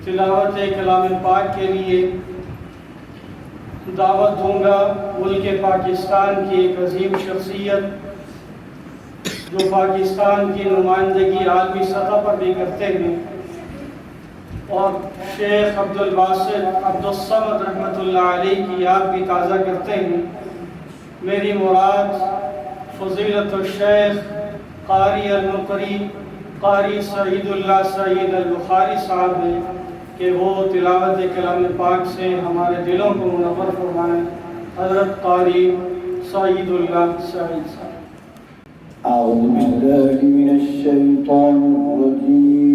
तिलावत कलाम पाक के लिए दावत दूंगा मुल्क पाकिस्तान की एक अजीम शख्सियत जो पाकिस्तान की नुमाइंदगी आलमी सतह पर भी करते हैं और शेख अब्दुल बासित अब्दुल समद रहमतुल्लाह अलैह की याद भी ताज़ा करते हैं। मेरी मुराद फजीलतुल शेख कारी अल-मुकरी कारी सईदुल्लाह सईद अल-बुखारी साहब हैं कि वो तिलावत कलाम पाक से हमारे दिलों को मुनव्वर फरमाएं। हज़रत कारी सईदुल्लाह सईद साहब। अऊज़ु बिल्लाहि मिनश शैतानिर रजीम।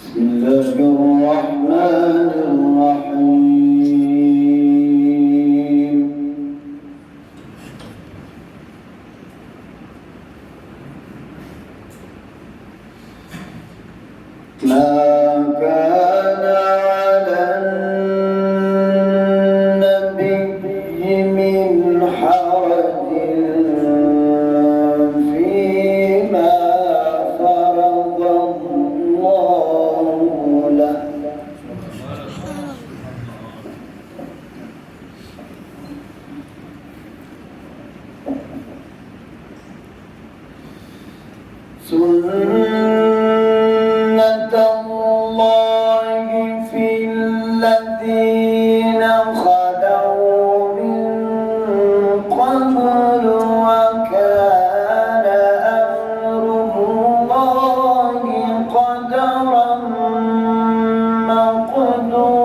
बिस्मिल्लाहिर रहमानिर रहीम। ما كان على النبي من حرج فيما فرض الله له سنة الله في الذين خلوا من قبل وكان أمر الله قدرا مقدورا.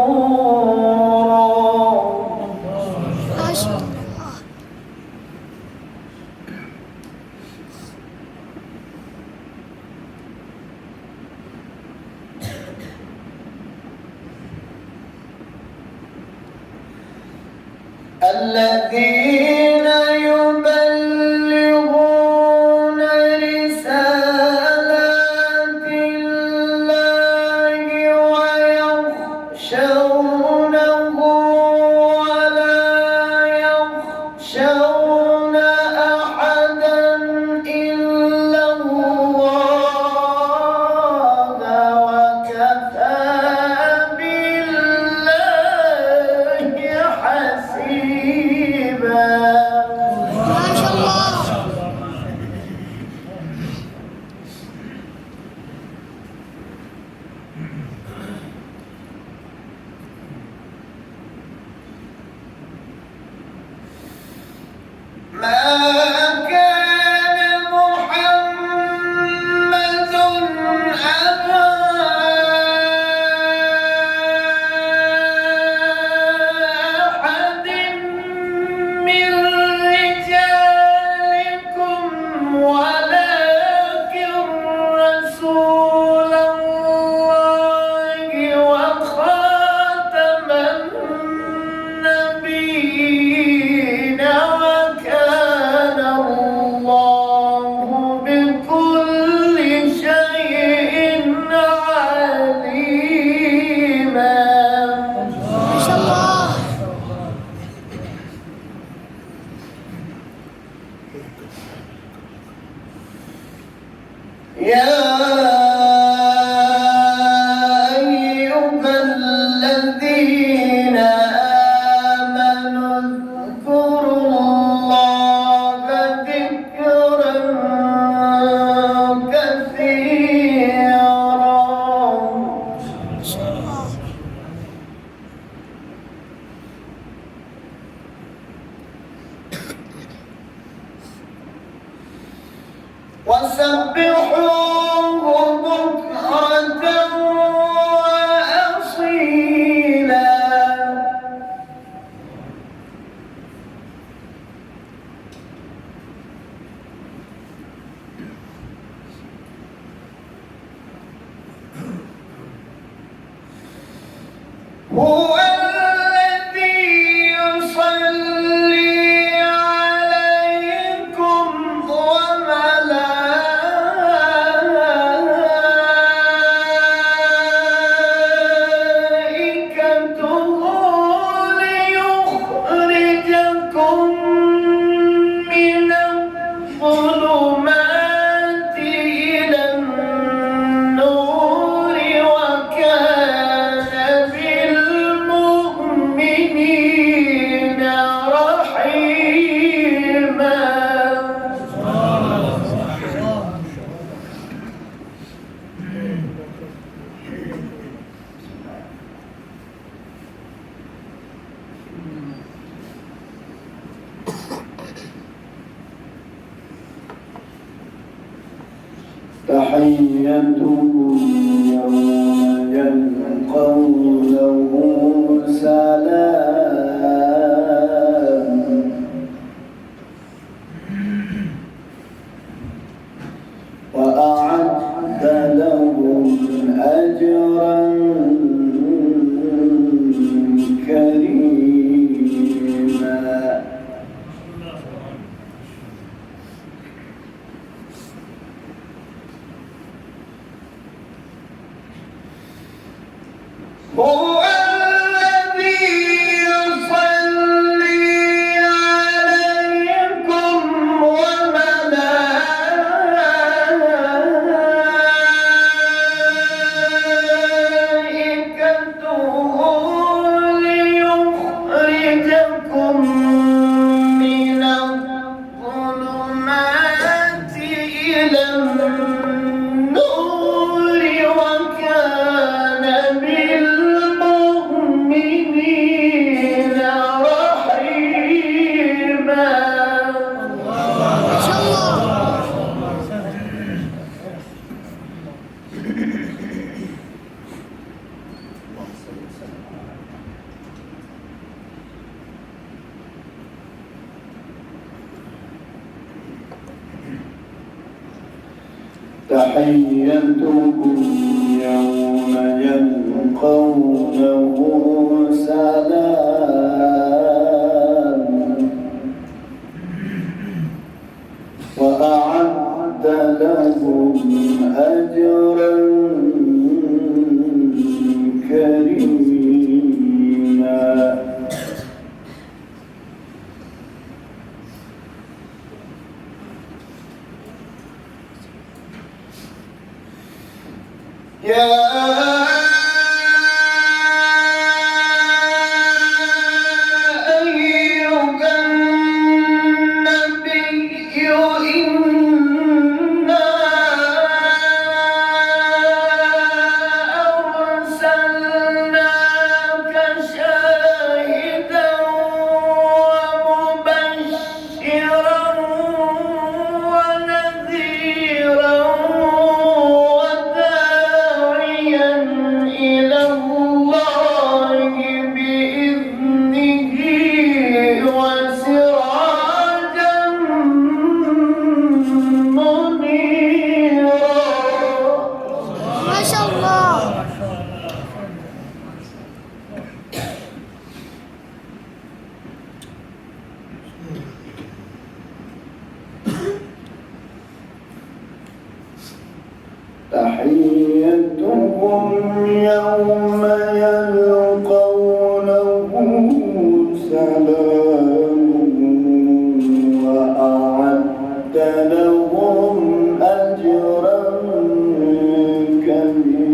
الذين يبلغون رسالات الله ويخشونه ولا يخشون أحدا إلا الله وكفى بالله حسيبا. ما شاء الله. ما كان محمد أبا أحد من رجالكم ولكن رسول الله وخاتم النبيين وكان الله بكل شيء عليما. ما شاء الله. يا أيها الذين آمنوا اذكروا الله ذكرا كثيرا. وسبحوه بكرة وأصيلا. هو الذي يصلي عليكم وملائكته ليخرجكم تحيتهم يوم يلقونه سلام وأعد لهم أجرا كريما. هو الذي يصلي عليكم وملائكته ليخرجكم من الظلمات إلى النور وكان بالمؤمنين رحيما. ما شاء الله. تحيتهم يوم يلقونه سلام وأعد لهم أجرا كريما. يا أيها النبي إنا أرسلناك شاهدا ومبشرا ونذيرا إلى الله بإذنه وسراجا منيرا. ما شاء الله. تحيتهم يوم يلقونه سلام وأعد لهم أجرا كبيرا.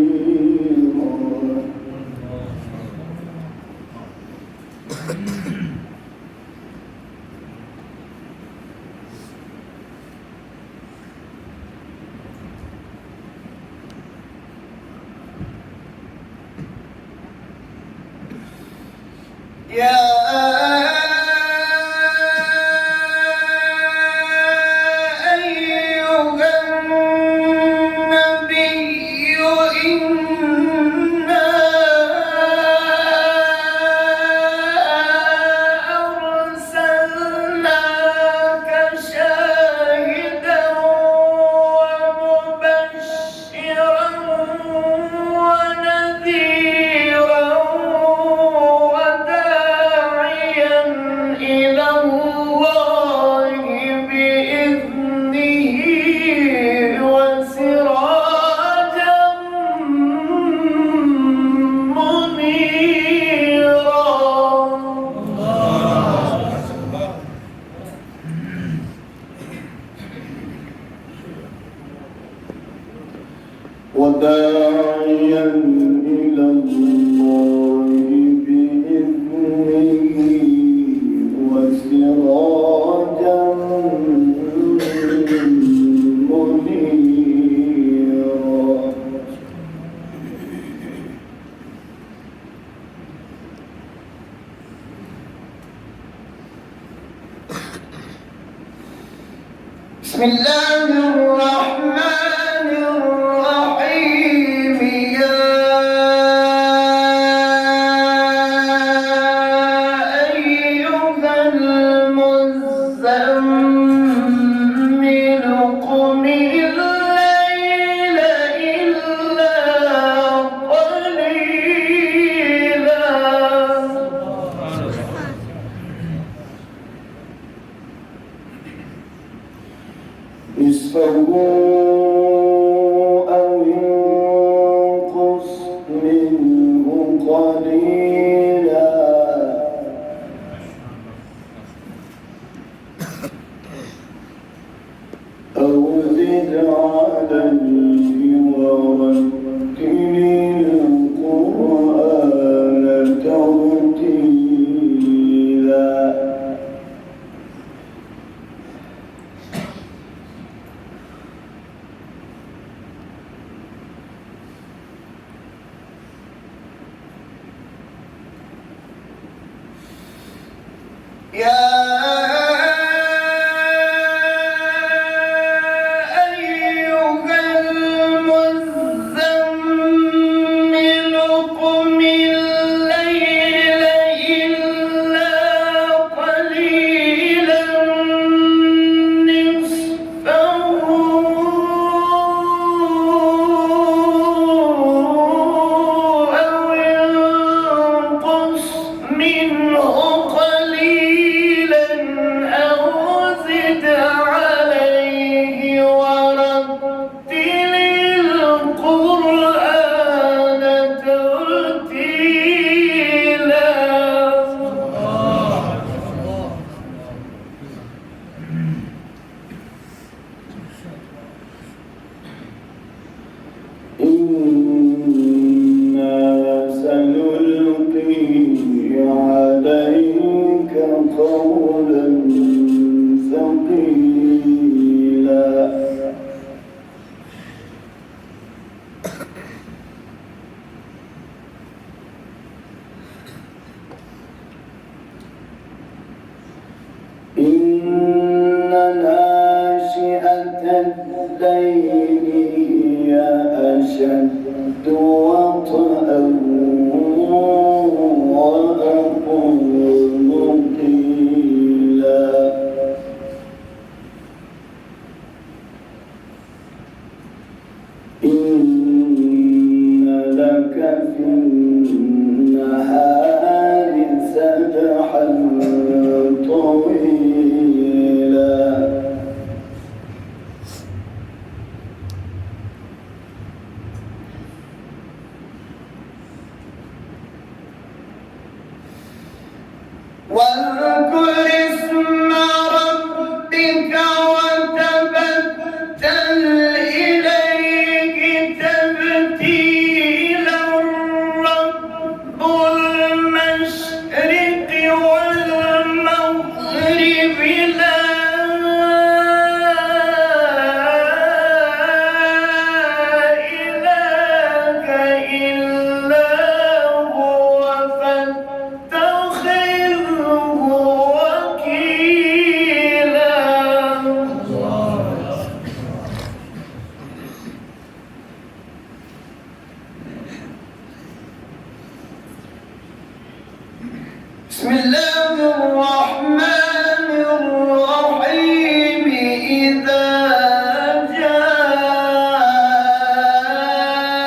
يا أيها النبي إنا أرسلناك شاهدا ومبشرا ونذيرا إلى الله بإذنه وسراجا منيرا. وداعيا إلى الله بإذنه وسراجا منيرا. بسم الله الرحمن الرحيم. نصفه أو انقص منه قليلا أو زد عليه ورتل القرآن ترتيلا قولا ثقيلا إن ناشئة الليل هي أشد وطئا وأقوم قيلا إن لك في النهار سبحا طويلا واذكر اسم ربك وتبتل إليه تبتيلا رب المشرق والمغرب لا إله إلا هو فاتخذه وكيلا بسم الله الرحمن الرحيم إذا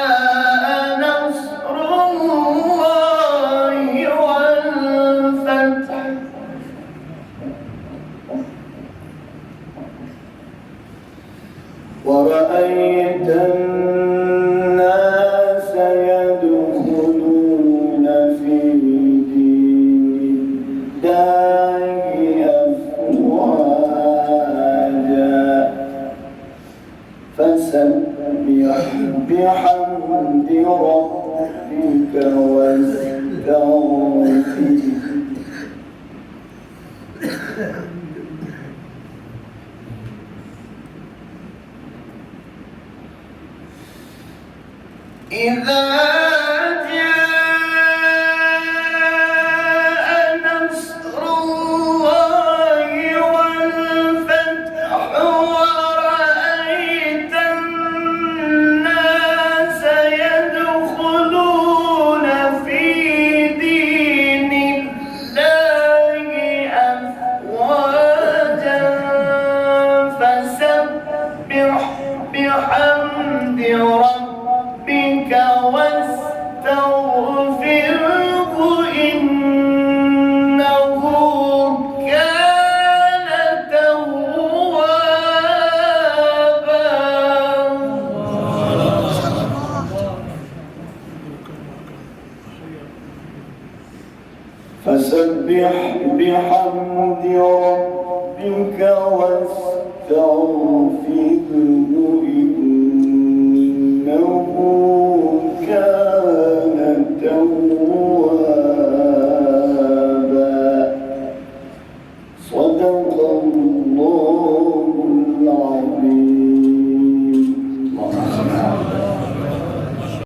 جاء نصر الله والفتح ورأيت الناس يدخلون في دين الله أفواجا فسبح بحمد ربك واستغفره إذا جاء نصر الله والفتح ورأيت الناس يدخلون في دين الله أفواجا فسبح بحمد ربك واستغفره فسبح بحمد ربك واستغفره